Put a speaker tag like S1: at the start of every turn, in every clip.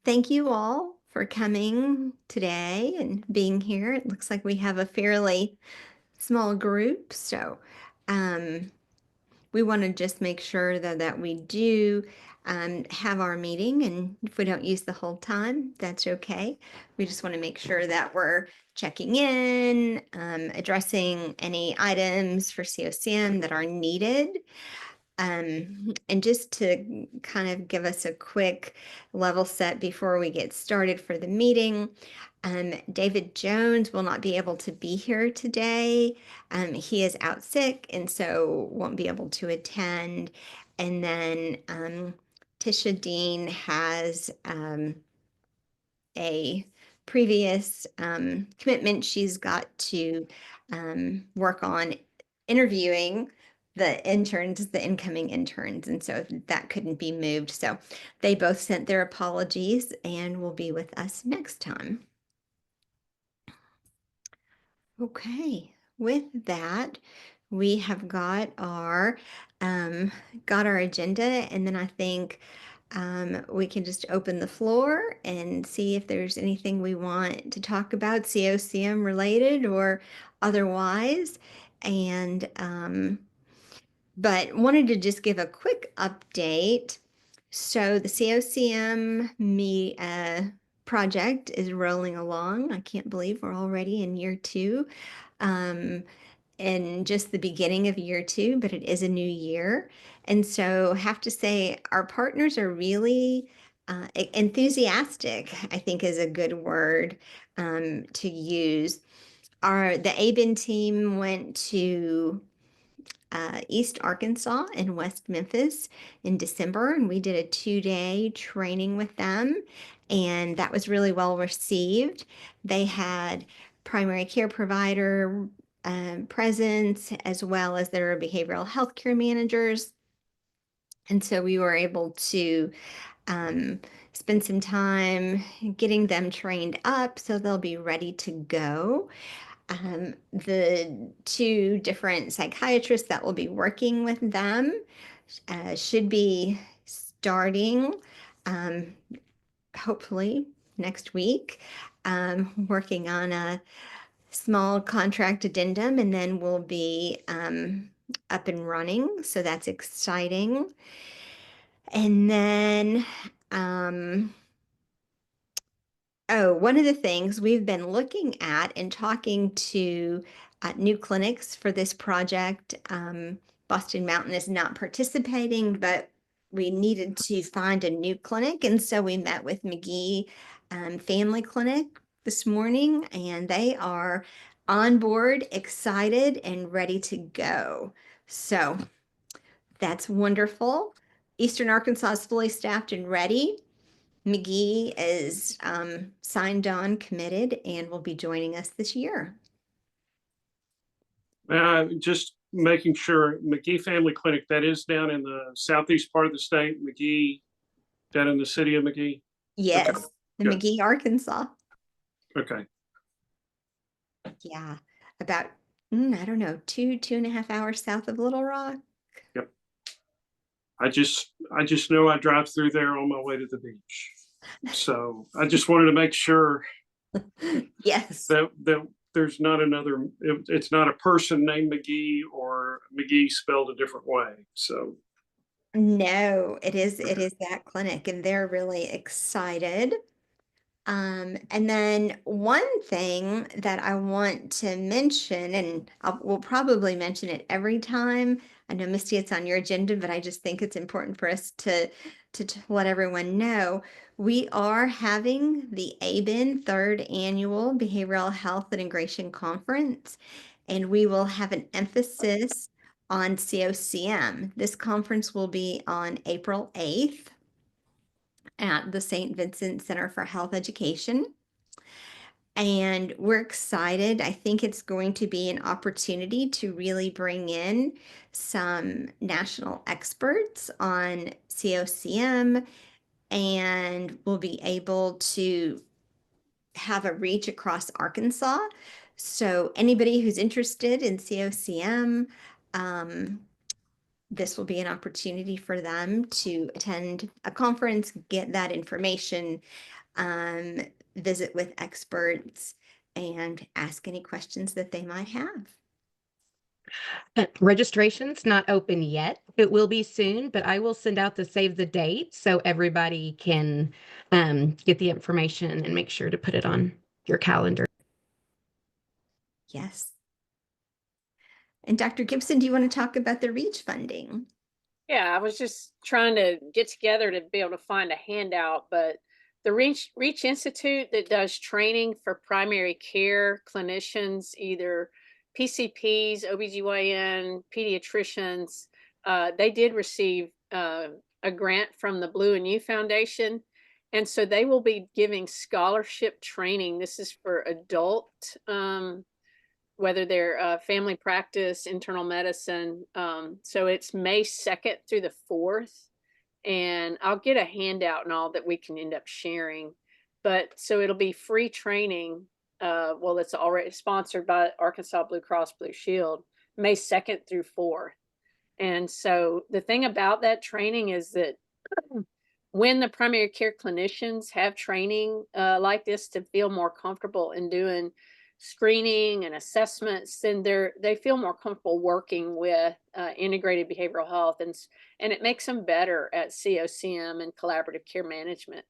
S1: Thank you all for coming today and being here. It looks like we have a fairly small group, so um, we want to just make sure that we do have our meeting, and if we don't use the whole time, that's okay. We just want to make sure that we're checking in, addressing any items for CoCM that are needed. And just to kind of give us a quick level set before we get started for the meeting, David Jones will not be able to be here today. He is out sick and so won't be able to attend. And then Tisha Dean has a previous commitment she's got to work on interviewing the interns, the incoming interns, and so that couldn't be moved. So they both sent their apologies and will be with us next time. Okay, with that, we have got our agenda, and then I think we can just open the floor and see if there's anything we want to talk about, CoCM related or otherwise. And but wanted to just give a quick update. So the project is rolling along. I can't believe we're already in year two. Um, and just the beginning of year two, but it is a new year. And so have to say our partners are really enthusiastic, I think is a good word to use. The ABIN team went to East Arkansas and West Memphis in December, and we did a 2-day training with them, and that was really well received. They had primary care provider presence as well as their behavioral health care managers. And so we were able to um, spend some time getting them trained up so they'll be ready to go. The two different psychiatrists that will be working with them should be starting um, hopefully next week, working on a small contract addendum, and then we'll be up and running. So that's exciting. And then oh, one of the things we've been looking at and talking to new clinics for this project. Boston Mountain is not participating, but we needed to find a new clinic. And so we met with McGee Family Clinic this morning, and they are on board, excited, and ready to go. So that's wonderful. Eastern Arkansas is fully staffed and ready. McGee is signed on, committed, and will be joining us this year.
S2: Just making sure McGee Family Clinic, that is down in the southeast part of the state, McGee, down in the city of McGee.
S1: Yes,
S2: Okay.
S1: in
S2: Good.
S1: McGee, Arkansas.
S2: Okay.
S1: Yeah, about, I don't know, 2.5 hours south of Little Rock.
S2: Yep. I just know I drive through there on my way to the beach. So I just wanted to make sure
S1: Yes.
S2: that there's not another, it's not a person named McGee or McGee spelled a different way. So
S1: No, it is that clinic, and they're really excited. And then one thing that I want to mention, and we'll probably mention it every time. I know, Misty, it's on your agenda, but I just think it's important for us to let everyone know. We are having the ABIN third annual Behavioral Health Integration Conference, and we will have an emphasis on CoCM. This conference will be on April 8th at the St. Vincent Center for Health Education. And we're excited. I think it's going to be an opportunity to really bring in some national experts on CoCM, and we'll be able to have a reach across Arkansas. So anybody who's interested in CoCM, this will be an opportunity for them to attend a conference, get that information, um, visit with experts, and ask any questions that they might have.
S3: Registration's not open yet. It will be soon, but I will send out the save the date so everybody can get the information and make sure to put it on your calendar.
S1: Yes. And Dr. Gibson, do you want to talk about the REACH funding?
S4: Yeah, I was just trying to get together to be able to find a handout, but the Reach Institute that does training for primary care clinicians, either PCPs, OBGYN, pediatricians, they did receive a grant from the Blue and You Foundation. And so they will be giving scholarship training. This is for adult whether they're family practice, internal medicine. So it's May 2nd through the 4th. And I'll get a handout and all that we can end up sharing. But so it'll be free training. Well, it's already sponsored by Arkansas Blue Cross Blue Shield, May 2nd through 4th. And so the thing about that training is that when the primary care clinicians have training like this to feel more comfortable in doing screening and assessments, then they feel more comfortable working with integrated behavioral health, and it makes them better at CoCM and collaborative care management.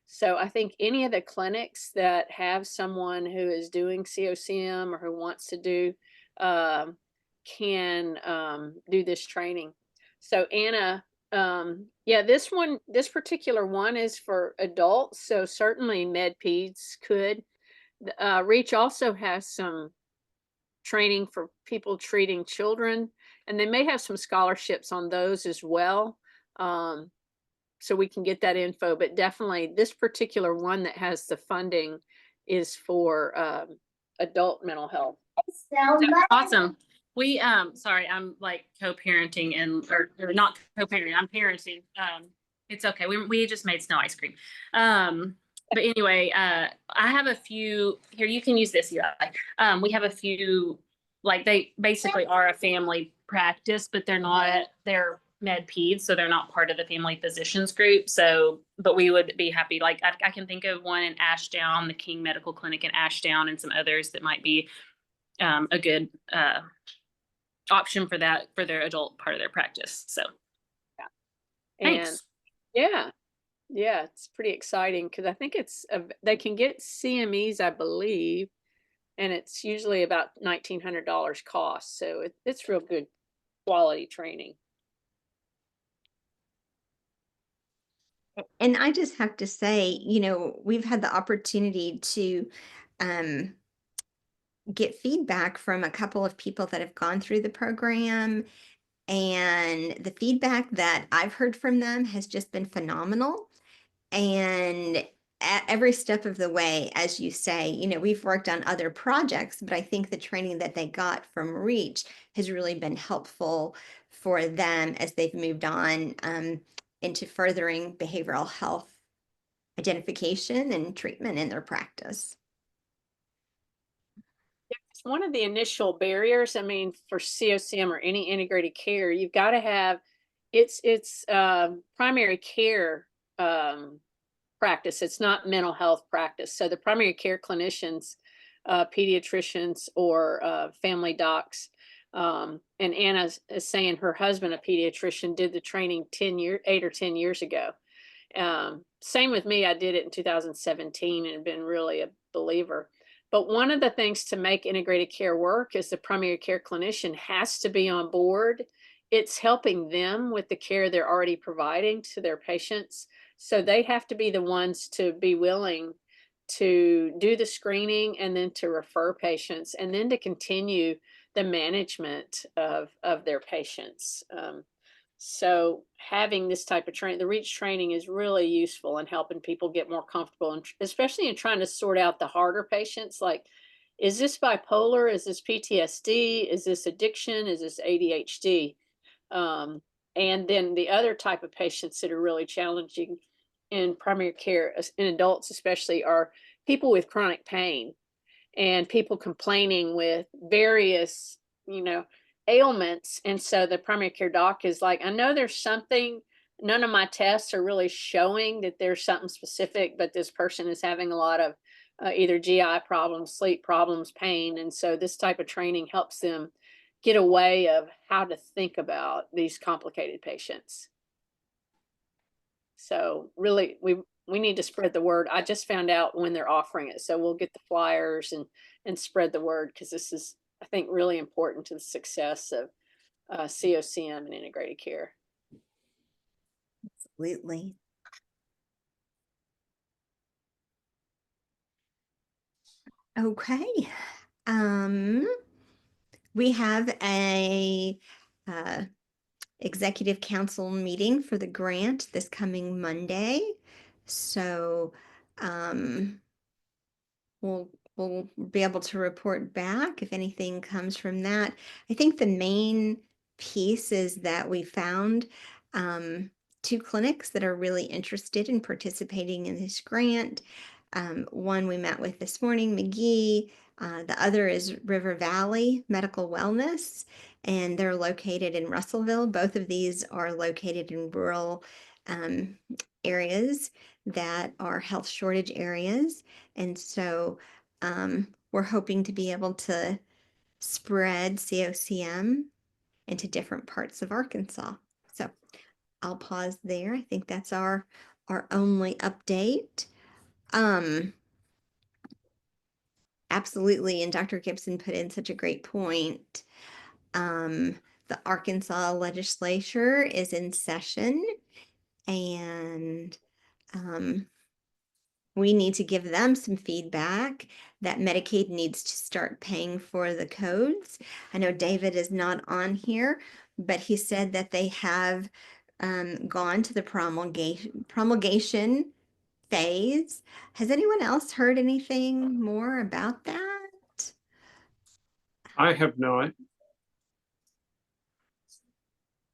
S4: So I think any of the clinics that have someone who is doing CoCM or who wants to do um, can do this training. So Anna, yeah, this particular one is for adults, so certainly med peds could. Reach also has some training for people treating children, and they may have some scholarships on those as well. Um, so we can get that info, but definitely this particular one that has the funding is for adult mental health.
S5: Awesome. We sorry, I'm like co-parenting or not co-parenting, I'm parenting. It's okay. We just made snow ice cream. But anyway, I have a few here. You can use this, Eli. We have a few, like they basically are a family practice, but they're med peds, so they're not part of the family physicians group. So, but we would be happy. Like I can think of one in Ashdown, the King Medical Clinic in Ashdown, and some others that might be a good option for that for their adult part of their practice. So,
S4: And
S5: thanks.
S4: yeah, yeah, it's pretty exciting because I think they can get CMEs, I believe, and it's usually about $1,900 cost. So it's real good quality training.
S1: And I just have to say, we've had the opportunity to um, get feedback from a couple of people that have gone through the program. And the feedback that I've heard from them has just been phenomenal. And at every step of the way, as you say, we've worked on other projects, but I think the training that they got from Reach has really been helpful for them as they've moved on into furthering behavioral health identification and treatment in their practice.
S4: It's one of the initial barriers. I mean, for COCM or any integrated care, you've got to have it's primary care practice. It's not mental health practice. So the primary care clinicians, pediatricians, or family docs. And Anna is saying her husband, a pediatrician, did the training 8 or 10 years ago. Same with me. I did it in 2017 and been really a believer. But one of the things to make integrated care work is the primary care clinician has to be on board. It's helping them with the care they're already providing to their patients. So they have to be the ones to be willing to do the screening and then to refer patients and then to continue the management of their patients. So having this type of training, the REACH training, is really useful in helping people get more comfortable, and especially in trying to sort out the harder patients. Like, is this bipolar? Is this PTSD? Is this addiction? Is this ADHD? Um, and then the other type of patients that are really challenging in primary care, in adults especially, are people with chronic pain and people complaining with various, ailments. And so the primary care doc is like, I know there's something, none of my tests are really showing that there's something specific, but this person is having a lot of either GI problems, sleep problems, pain. And so this type of training helps them get a way of how to think about these complicated patients. So really, we need to spread the word. I just found out when they're offering it, so we'll get the flyers and spread the word, because this is, I think, really important to the success of CoCM and integrated care.
S1: Absolutely. Okay. We have a executive council meeting for the grant this coming Monday. So we'll be able to report back if anything comes from that. I think the main piece is that we found two clinics that are really interested in participating in this grant. One we met with this morning, McGee. The other is River Valley Medical Wellness, and they're located in Russellville. Both of these are located in rural areas that are health shortage areas. And so we're hoping to be able to spread CoCM into different parts of Arkansas. So I'll pause there. I think that's our only update. Absolutely, and Dr. Gibson put in such a great point. The Arkansas legislature is in session, and we need to give them some feedback that Medicaid needs to start paying for the codes. I know David is not on here, but he said that they have gone to the promulgation phase. Has anyone else heard anything more about that?
S2: I have not.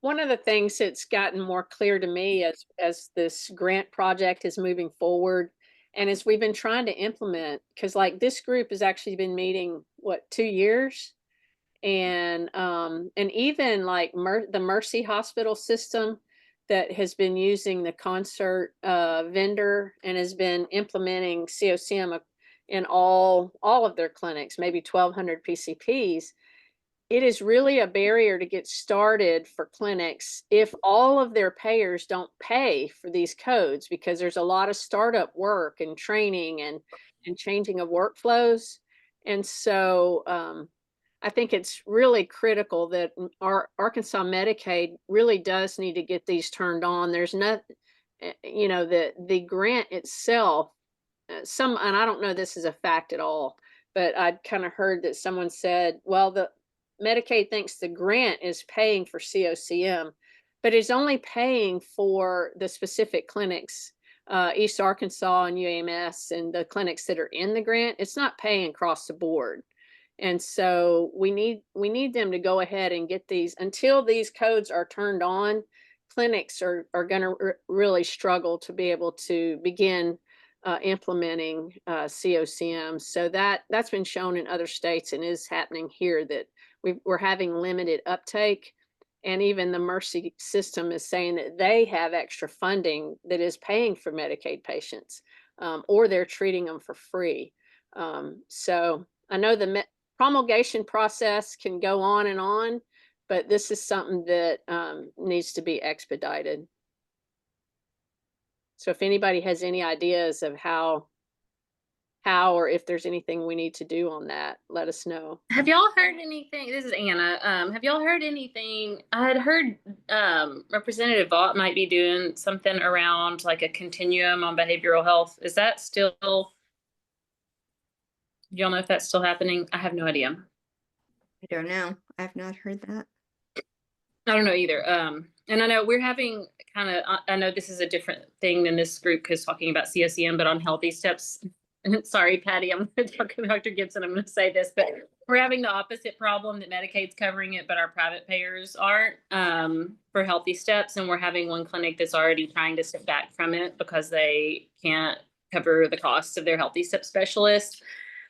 S4: One of the things that's gotten more clear to me as this grant project is moving forward, and as we've been trying to implement, because like this group has actually been meeting, what, 2 years? And even like the Mercy Hospital system that has been using the Concert vendor and has been implementing CoCM in all of their clinics, maybe 1,200 PCPs. It is really a barrier to get started for clinics if all of their payers don't pay for these codes, because there's a lot of startup work and training and changing of workflows. And so I think it's really critical that our Arkansas Medicaid really does need to get these turned on. There's not, you know, the grant itself, and I don't know this is a fact at all, but I'd kind of heard that someone said, well, the Medicaid thinks the grant is paying for CoCM, but it's only paying for the specific clinics, East Arkansas and UAMS and the clinics that are in the grant. It's not paying across the board. And so we need them to go ahead and get these. Until these codes are turned on, clinics are going to really struggle to be able to begin implementing CoCM. So that's been shown in other states and is happening here, that we're having limited uptake. And even the Mercy system is saying that they have extra funding that is paying for Medicaid patients, or they're treating them for free. So I know the promulgation process can go on, but this is something that needs to be expedited. So if anybody has any ideas of how or if there's anything we need to do on that, let us know.
S5: Have y'all heard anything? This is Anna. Have y'all heard anything? I had heard Representative Vaught might be doing something around like a continuum on behavioral health. Is that still, y'all know if that's still happening? I have no idea.
S1: I don't know. I've not heard that.
S5: I don't know either. And I know we're having kind of, I know this is a different thing than this group because talking about CoCM, but on Healthy Steps. Sorry, Patty, I'm going to talk to Dr. Gibson. I'm going to say this, but we're having the opposite problem, that Medicaid's covering it, but our private payers aren't, for Healthy Steps. And we're having one clinic that's already trying to step back from it because they can't cover the costs of their Healthy Step specialist.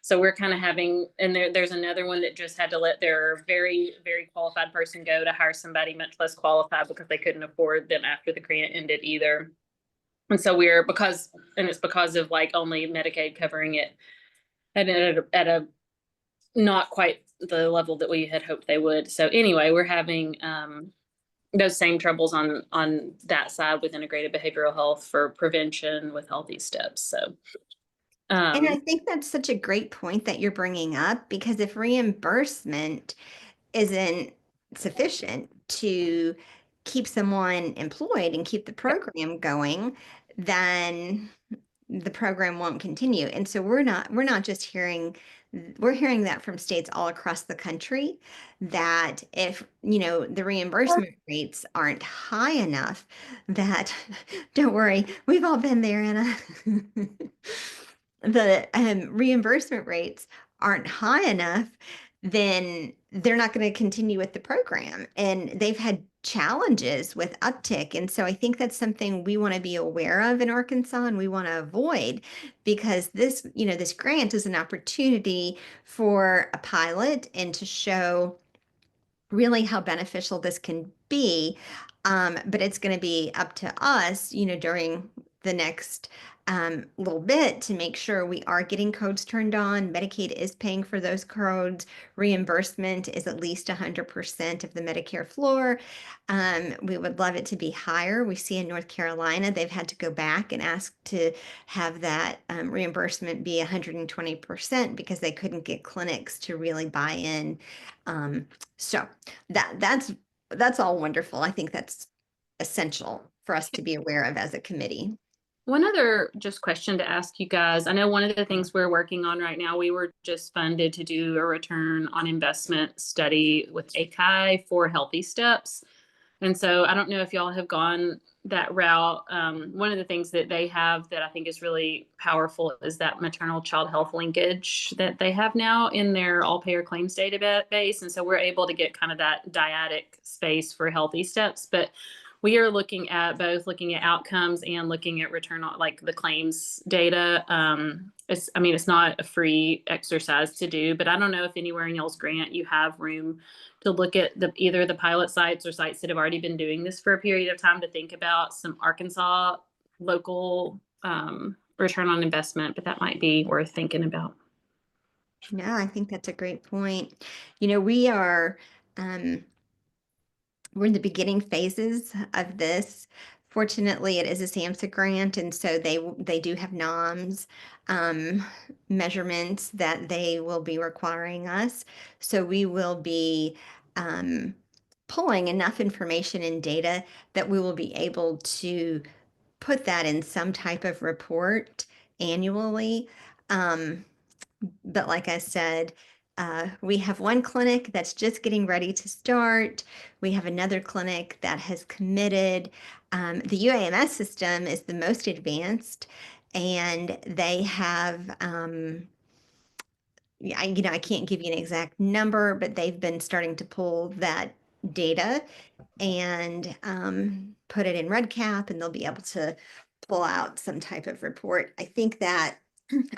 S5: So we're kind of having, and there's another one that just had to let their very, very qualified person go to hire somebody much less qualified because they couldn't afford them after the grant ended either. And so it's because of like only Medicaid covering it at a not quite the level that we had hoped they would. So anyway, we're having those same troubles on that side with integrated behavioral health for prevention with all these steps. So
S1: And I think that's such a great point that you're bringing up, because if reimbursement isn't sufficient to keep someone employed and keep the program going, then the program won't continue. And so we're not just hearing, we're hearing that from states all across the country, that if, the reimbursement rates aren't high enough, that don't worry, we've all been there, Anna. The reimbursement rates aren't high enough, then they're not going to continue with the program. And they've had challenges with uptick. And so I think that's something we want to be aware of in Arkansas, and we want to avoid, because this grant is an opportunity for a pilot and to show really how beneficial this can be. But it's going to be up to us, during the next little bit, to make sure we are getting codes turned on. Medicaid is paying for those codes. Reimbursement is at least 100% of the Medicare floor. We would love it to be higher. We see in North Carolina, they've had to go back and ask to have that reimbursement be 120% because they couldn't get clinics to really buy in. So that's all wonderful. I think that's essential for us to be aware of as a committee.
S5: one other just question to ask you guys. I know one of the things we're working on right now, we were just funded to do a return on investment study with ACI for Healthy Steps. And so I don't know if y'all have gone that route. One of the things that they have that I think is really powerful is that maternal child health linkage that they have now in their all payer claims database. And so we're able to get kind of that dyadic space for Healthy Steps. But we are looking at outcomes and looking at return on like the claims data. It's not a free exercise to do, but I don't know if anywhere in y'all's grant you have room to look at either the pilot sites or sites that have already been doing this for a period of time to think about some Arkansas local return on investment, but that might be worth thinking about.
S1: No, I think that's a great point. We're in the beginning phases of this. Fortunately, it is a SAMHSA grant, and so they do have NOMS measurements that they will be requiring us. So we will be pulling enough information and data that we will be able to put that in some type of report annually. But like I said, we have one clinic that's just getting ready to start. We have another clinic that has committed. The UAMS system is the most advanced, and they have, I can't give you an exact number, but they've been starting to pull that data and put it in REDCap, and they'll be able to pull out some type of report. I think that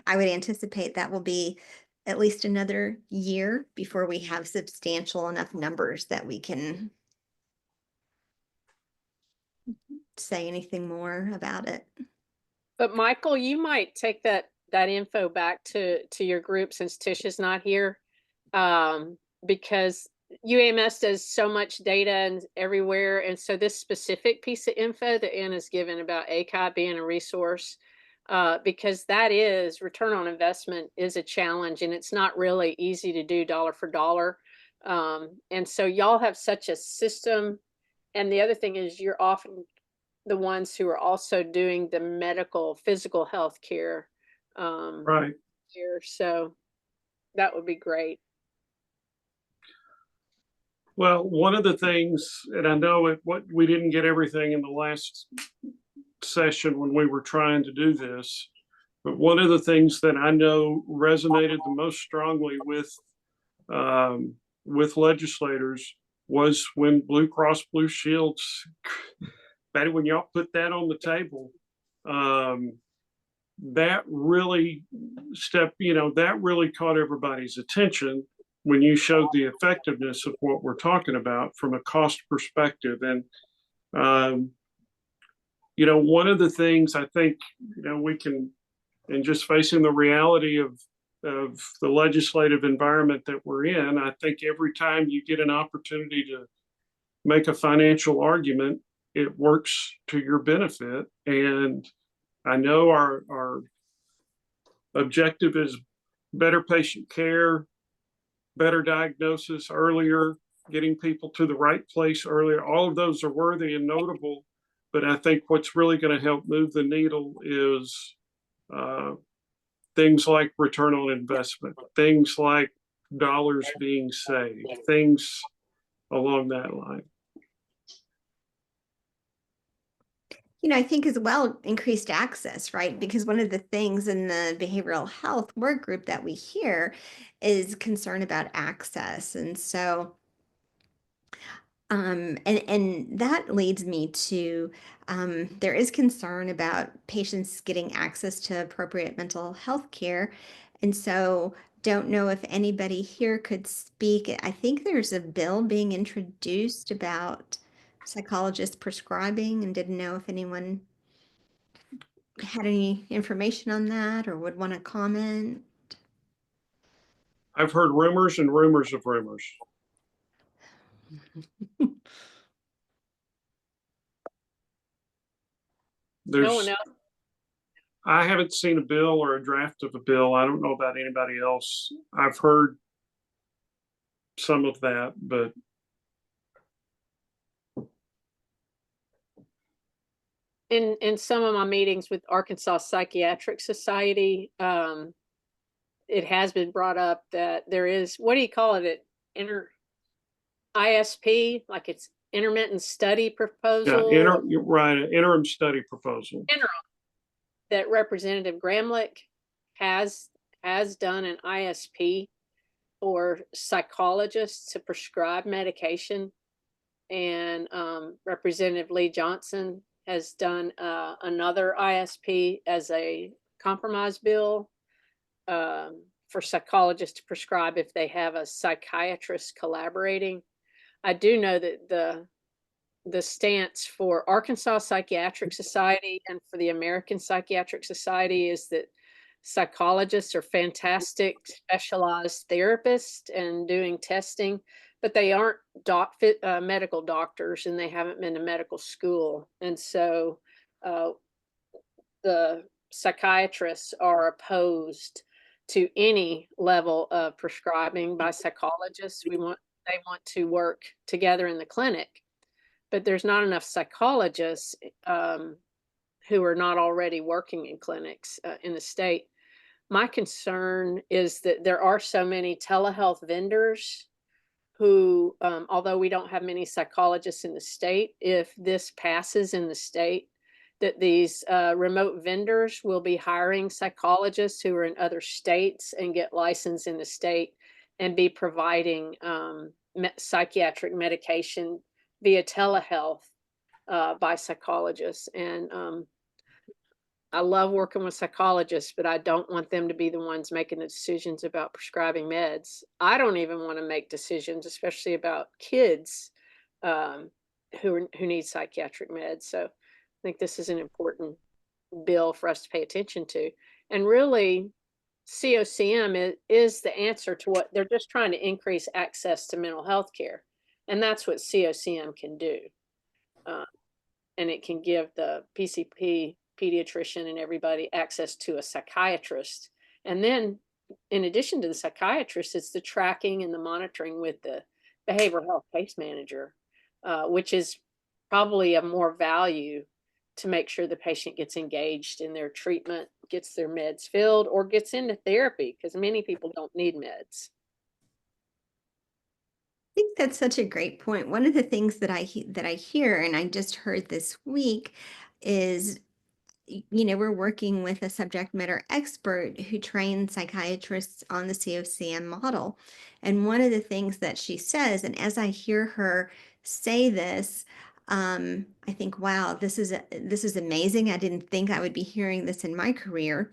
S1: I would anticipate that will be at least another year before we have substantial enough numbers that we can say anything more about it.
S4: But Michael, you might take that info back to your group since Tish is not here, because UAMS does so much data and everywhere, and so this specific piece of info that Anna's given about ACI being a resource, because that is return on investment is a challenge, and it's not really easy to do dollar for dollar. And so y'all have such a system, and the other thing is you're often the ones who are also doing the medical physical health care
S2: Right.
S4: here, so that would be great.
S2: Well, one of the things, and I know what we didn't get everything in the last session when we were trying to do this, but one of the things that I know resonated the most strongly with legislators was when Blue Cross Blue Shields, when y'all put that on the table, that really that really caught everybody's attention when you showed the effectiveness of what we're talking about from a cost perspective. And, one of the things I think, we can, and just facing the reality of the legislative environment that we're in, I think every time you get an opportunity to make a financial argument, it works to your benefit. And I know our objective is better patient care, better diagnosis earlier, getting people to the right place earlier. All of those are worthy and notable. But I think what's really going to help move the needle is things like return on investment, things like dollars being saved, things along that line.
S1: I think as well, increased access, right? Because one of the things in the behavioral health work group that we hear is concern about access. And so, and that leads me to there is concern about patients getting access to appropriate mental health care. And so, don't know if anybody here could speak. I think there's a bill being introduced about psychologists prescribing, and didn't know if anyone had any information on that or would want to comment.
S2: I've heard rumors and rumors of rumors.
S4: No one else.
S2: I haven't seen a bill or a draft of a bill. I don't know about anybody else. I've heard some of that, but
S4: In some of my meetings with Arkansas Psychiatric Society, it has been brought up that there is, what do you call it? ISP, like it's intermittent study proposal.
S2: yeah, right, an interim study proposal.
S4: That Representative Gramlich has done an ISP for psychologists to prescribe medication, and Representative Lee Johnson has done another ISP as a compromise bill for psychologists to prescribe if they have a psychiatrist collaborating. I do know that the stance for Arkansas Psychiatric Society and for the American Psychiatric Society is that psychologists are fantastic specialized therapists and doing testing, but they aren't medical doctors, and they haven't been to medical school. And so the psychiatrists are opposed to any level of prescribing by psychologists. They want to work together in the clinic, but there's not enough psychologists who are not already working in clinics in the state. My concern is that there are so many telehealth vendors who, although we don't have many psychologists in the state, if this passes in the state, that these remote vendors will be hiring psychologists who are in other states and get licensed in the state and be providing psychiatric medication via telehealth by psychologists. And I love working with psychologists, but I don't want them to be the ones making the decisions about prescribing meds. I don't even want to make decisions, especially about kids who need psychiatric meds. So I think this is an important bill for us to pay attention to. And really, CoCM is the answer to what they're just trying to increase access to mental health care. And that's what CoCM can do. And it can give the PCP, pediatrician, and everybody access to a psychiatrist. And then in addition to the psychiatrist, it's the tracking and the monitoring with the behavioral health case manager, which is probably of more value to make sure the patient gets engaged in their treatment, gets their meds filled, or gets into therapy, because many people don't need meds.
S1: I think that's such a great point. One of the things that I hear, and I just heard this week, is we're working with a subject matter expert who trains psychiatrists on the CoCM model. And one of the things that she says, and as I hear her say this, I think, wow, this is amazing. I didn't think I would be hearing this in my career.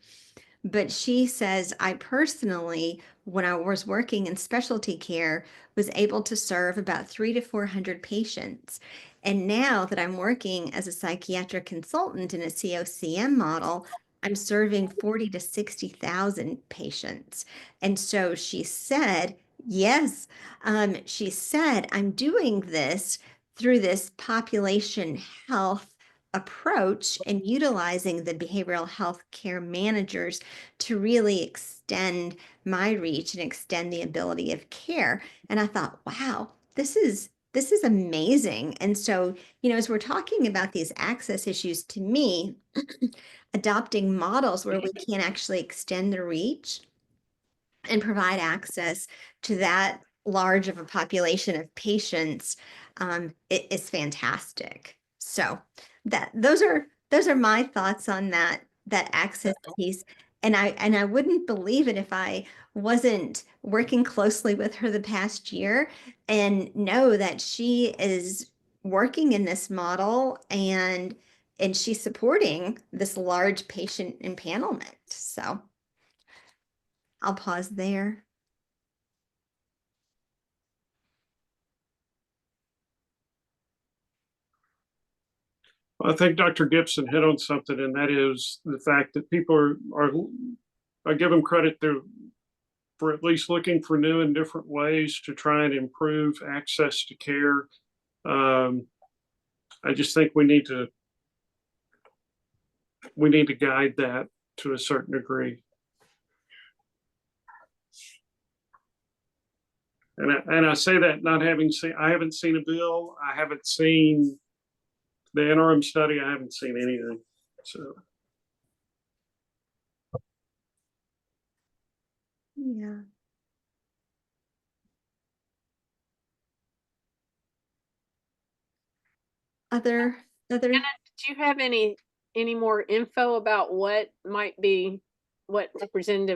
S1: But she says, I personally, when I was working in specialty care, was able to serve about 300 to 400 patients. And now that I'm working as a psychiatric consultant in a CoCM model, I'm serving 40 to 60,000 patients. And so she said, yes, she said, I'm doing this through this population health approach and utilizing the behavioral health care managers to really extend my reach and extend the ability of care. And I thought, wow, this is amazing. And so, as we're talking about these access issues, to me, adopting models where we can actually extend the reach and provide access to that large of a population of patients, it is fantastic. So those are my thoughts on that access piece. And I wouldn't believe it if I wasn't working closely with her the past year and know that she is working in this model and she's supporting this large patient empanelment. So I'll pause there.
S2: I think Dr. Gibson hit on something, and that is the fact that people are I give them credit for at least looking for new and different ways to try and improve access to care. I just think we need to guide that to a certain degree. And I say that not having seen, I haven't seen a bill, I haven't seen the interim study, I haven't seen anything. So
S1: Yeah. Other
S4: Anna, do you have any more info about what Representative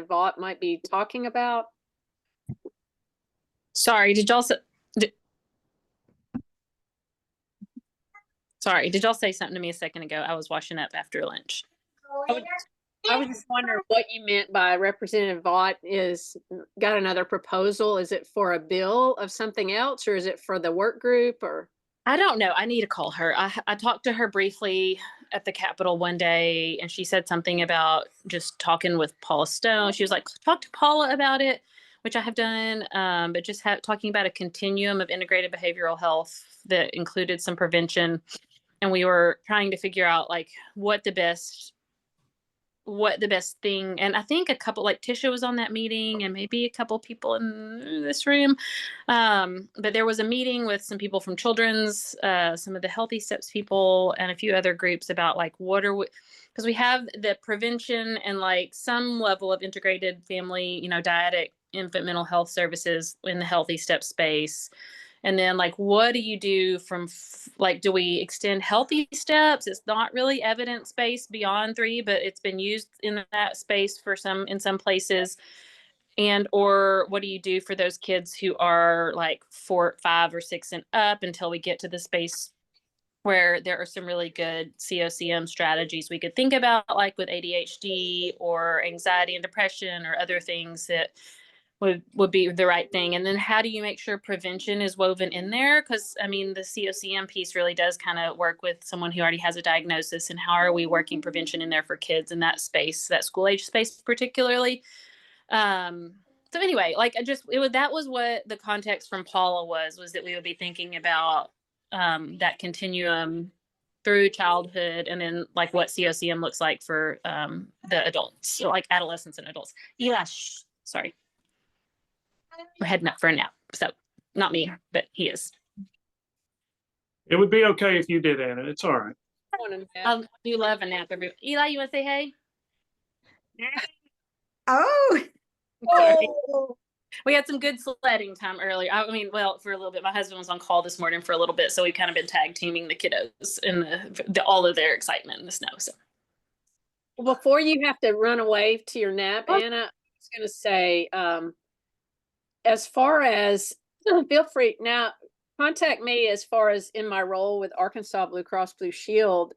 S4: Vaught might be talking about?
S5: Sorry, did y'all say, sorry, did y'all say something to me a second ago? I was washing up after lunch.
S4: I was just wondering what you meant by Representative Vaught is got another proposal. Is it for a bill of something else, or is it for the work group, or?
S5: I don't know. I need to call her. I talked to her briefly at the Capitol one day, and she said something about just talking with Paula Stone. She was like, talk to Paula about it, which I have done, but just talking about a continuum of integrated behavioral health that included some prevention. And we were trying to figure out like what the best thing, and I think a couple, like Tisha was on that meeting and maybe a couple people in this room, but there was a meeting with some people from children's, some of the Healthy Steps people, and a few other groups about like what are we, because we have the prevention and like some level of integrated family, dietic infant mental health services in the Healthy Steps space. And then like, what do you do from like, do we extend Healthy Steps? It's not really evidence-based beyond 3, but it's been used in that space in some places. And, or what do you do for those kids who are like 4, 5 or 6 and up until we get to the space where there are some really good CoCM strategies we could think about, like with ADHD or anxiety and depression or other things that would be the right thing. And then how do you make sure prevention is woven in there? Because I mean, the CoCM piece really does kind of work with someone who already has a diagnosis, and how are we working prevention in there for kids in that space, that school age space particularly. So anyway, like that was what the context from Paula was that we would be thinking about that continuum through childhood, and then like what CoCM looks like for the adults, so like adolescents and adults. Yeah, sorry. We're heading up for a nap. So not me, but he is.
S2: it would be okay if you did, Anna. It's all right.
S5: I do love a nap. Eli, you want to say hey?
S1: Oh,
S4: Oh,
S5: We had some good sledding time earlier. I mean, well, for a little bit. My husband was on call this morning for a little bit, so we've kind of been tag teaming the kiddos in all of their excitement in the snow. So
S4: before you have to run away to your nap, Anna, I was going to say, as far as feel free now, contact me as far as in my role with Arkansas Blue Cross Blue Shield,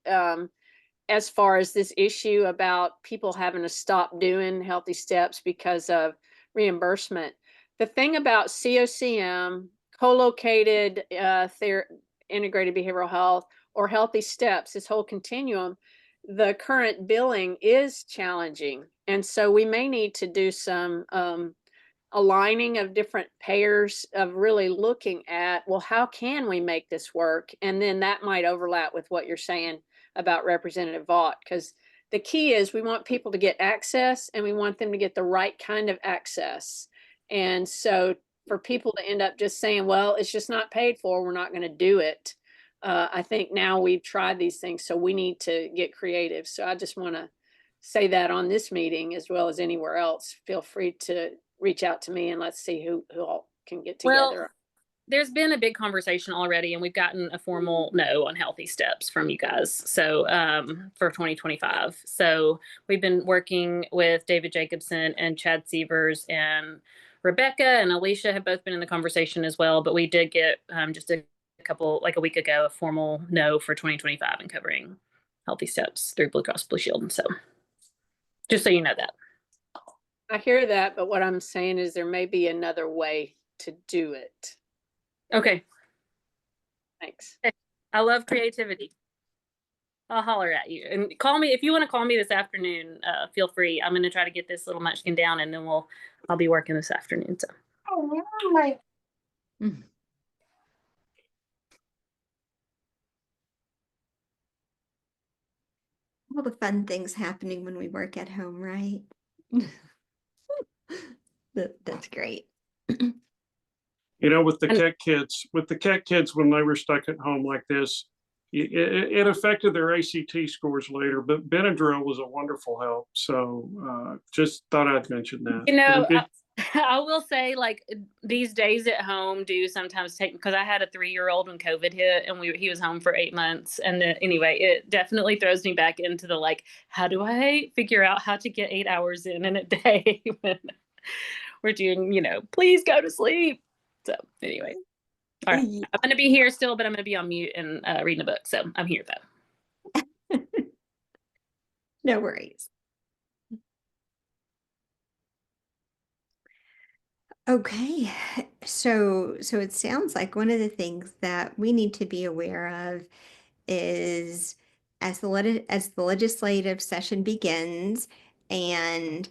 S4: as far as this issue about people having to stop doing healthy steps because of reimbursement. The thing about CoCM, co-located integrated behavioral health, or healthy steps, this whole continuum, the current billing is challenging. And so we may need to do some aligning of different payers, of really looking at, well, how can we make this work? And then that might overlap with what you're saying about Representative Vaught, because the key is we want people to get access, and we want them to get the right kind of access. And so for people to end up just saying, well, it's just not paid for, we're not going to do it. I think now we've tried these things, so we need to get creative. So I just want to say that on this meeting as well as anywhere else. Feel free to reach out to me, and let's see who all can get
S5: Well,
S4: together.
S5: there's been a big conversation already, and we've gotten a formal no on healthy steps from you guys. So for 2025. So we've been working with David Jacobson and Chad Sievers, and Rebecca and Alicia have both been in the conversation as well. But we did get just a couple, like a week ago, a formal no for 2025 and covering healthy steps through Blue Cross Blue Shield. And so just so you know that.
S4: I hear that, but what I'm saying is there may be another way to do it.
S5: Okay.
S4: Thanks.
S5: I love creativity. I'll holler at you and call me if you want to call me this afternoon. Feel free. I'm going to try to get this little munchkin down, and then I'll be working this afternoon. So.
S1: All the fun things happening when we work at home, right? That's great.
S2: You know, with the Keck kids, when they were stuck at home like this, it affected their ACT scores later, but Benadryl was a wonderful help. So just thought I'd mention that.
S5: You know, I will say, like, these days at home do sometimes take, because I had a 3-year-old when COVID hit, and he was home for 8 months. And then anyway, it definitely throws me back into the, like, how do I figure out how to get 8 hours in a day when we're doing, please go to sleep. So anyway, all right. I'm going to be here still, but I'm going to be on mute and reading a book. So I'm here though.
S1: No worries. Okay, so it sounds like one of the things that we need to be aware of is as the legislative session begins, and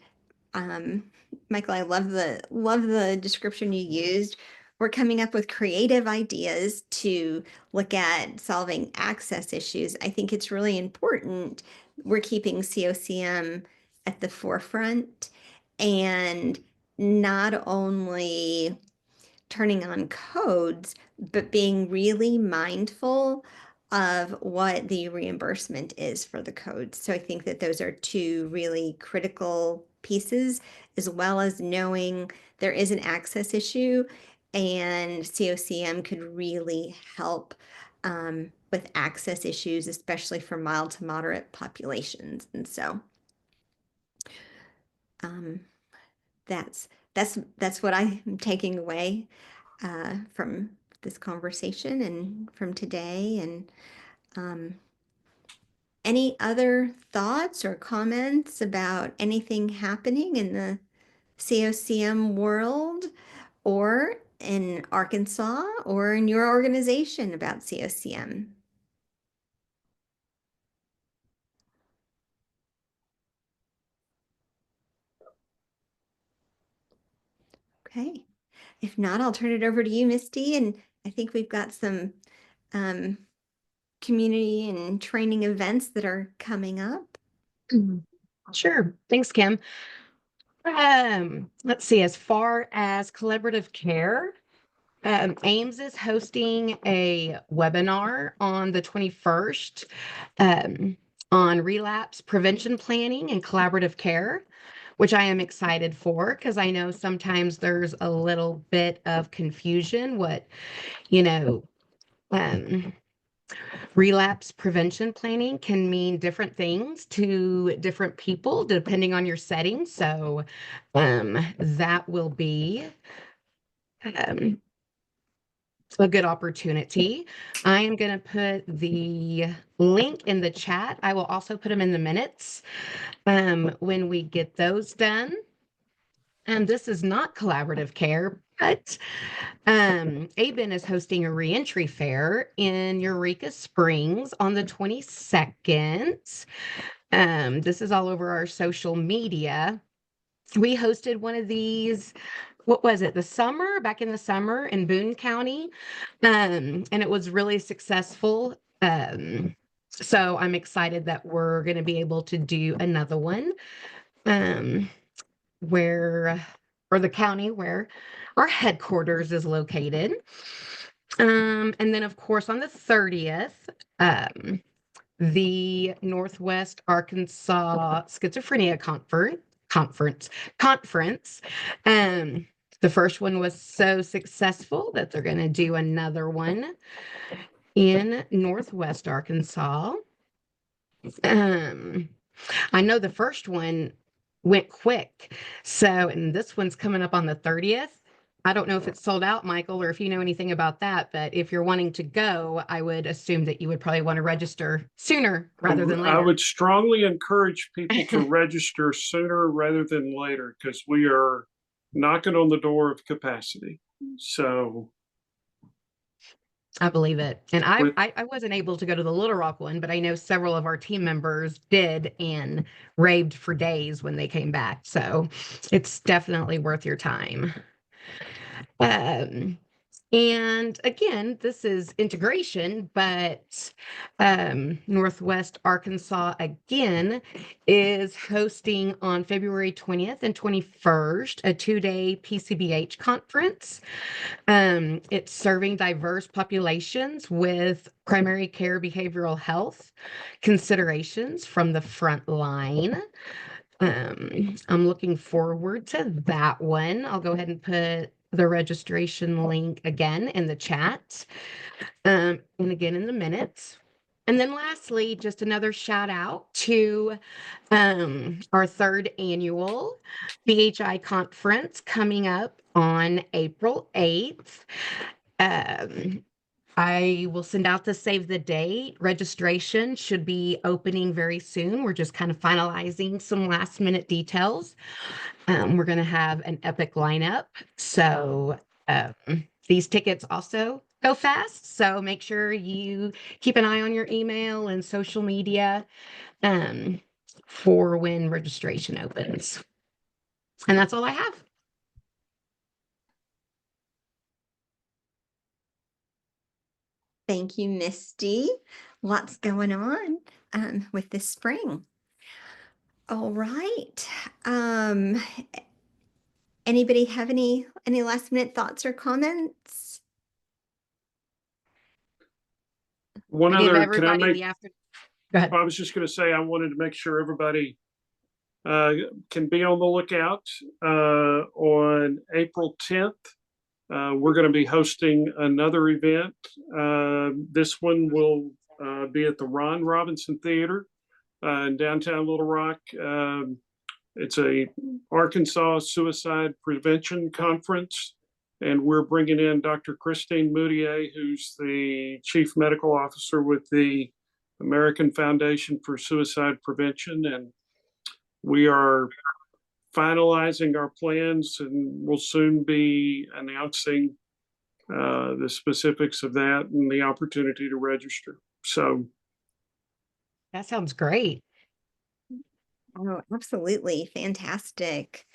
S1: Michael, I love the description you used. We're coming up with creative ideas to look at solving access issues. I think it's really important we're keeping CoCM at the forefront, and not only turning on codes, but being really mindful of what the reimbursement is for the codes. So I think that those are two really critical pieces, as well as knowing there is an access issue, and CoCM could really help with access issues, especially for mild to moderate populations. And so that's what I'm taking away from this conversation and from today. And any other thoughts or comments about anything happening in the CoCM world, or in Arkansas, or in your organization about CoCM? Okay. If not, I'll turn it over to you, Misty. And I think we've got some community and training events that are coming up.
S3: Sure. Thanks, Kim. Let's see, as far as collaborative care, Ames is hosting a webinar on the 21st on relapse prevention planning and collaborative care, which I am excited for, because I know sometimes there's a little bit of confusion what, relapse prevention planning can mean different things to different people depending on your setting. So that will be a good opportunity. I am going to put the link in the chat. I will also put them in the minutes when we get those done. And this is not collaborative care, but ABIN is hosting a reentry fair in Eureka Springs on the 22nd. This is all over our social media. We hosted one of these, what was it, back in the summer in Boone County. And it was really successful. So I'm excited that we're going to be able to do another one or the county where our headquarters is located. And then, of course, on the 30th, the Northwest Arkansas Schizophrenia Conference. The first one was so successful that they're going to do another one in Northwest Arkansas. I know the first one went quick. And this one's coming up on the 30th. I don't know if it's sold out, Michael, or if you know anything about that, but if you're wanting to go, I would assume that you would probably want to register sooner rather than later.
S2: I would strongly encourage people to register sooner rather than later, because we are knocking on the door of capacity. So
S3: I believe it. And I wasn't able to go to the Little Rock one, but I know several of our team members did and raved for days when they came back. So it's definitely worth your time. And again, this is integration, but Northwest Arkansas again is hosting on February 20th and 21st a 2-day PCBH conference. It's serving diverse populations with primary care behavioral health considerations from the front line. I'm looking forward to that one. I'll go ahead and put the registration link again in the chat and again in the minutes. And then lastly, just another shout out to our 3rd annual BHI conference coming up on April 8th. I will send out the save the date. Registration should be opening very soon. We're just kind of finalizing some last minute details. We're going to have an epic lineup. So these tickets also go fast. So make sure you keep an eye on your email and social media for when registration opens. And that's all I have.
S1: Thank you, Misty. Lots going on with this spring. All right. Anybody have any last minute thoughts or comments?
S2: One
S3: Give
S2: other, can I
S3: everybody
S2: make,
S3: the after. Go ahead.
S2: I was just going to say, I wanted to make sure everybody can be on the lookout on April 10th. We're going to be hosting another event. This one will be at the Ron Robinson Theater in downtown Little Rock. It's a Arkansas Suicide Prevention Conference, and we're bringing in Dr. Christine Moutier, who's the Chief Medical Officer with the American Foundation for Suicide Prevention, and we are finalizing our plans, and we'll soon be announcing the specifics of that and the opportunity to register. So
S3: That sounds great.
S1: Oh, absolutely. Fantastic.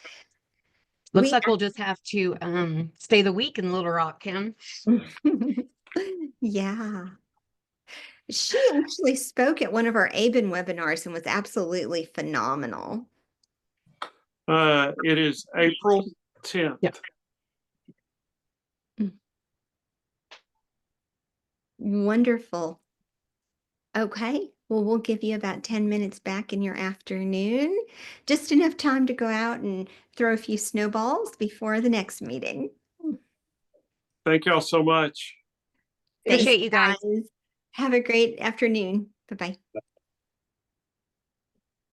S3: Looks like we'll just have to stay the week in Little Rock, Kim.
S1: Yeah. She actually spoke at one of our ABIN webinars and was absolutely phenomenal.
S2: it is April 10th.
S3: Yep.
S1: Wonderful. Okay. Well, we'll give you about 10 minutes back in your afternoon, just enough time to go out and throw a few snowballs before the next meeting.
S2: Thank y'all so much.
S3: Appreciate you guys.
S1: Have a great afternoon. Bye-bye.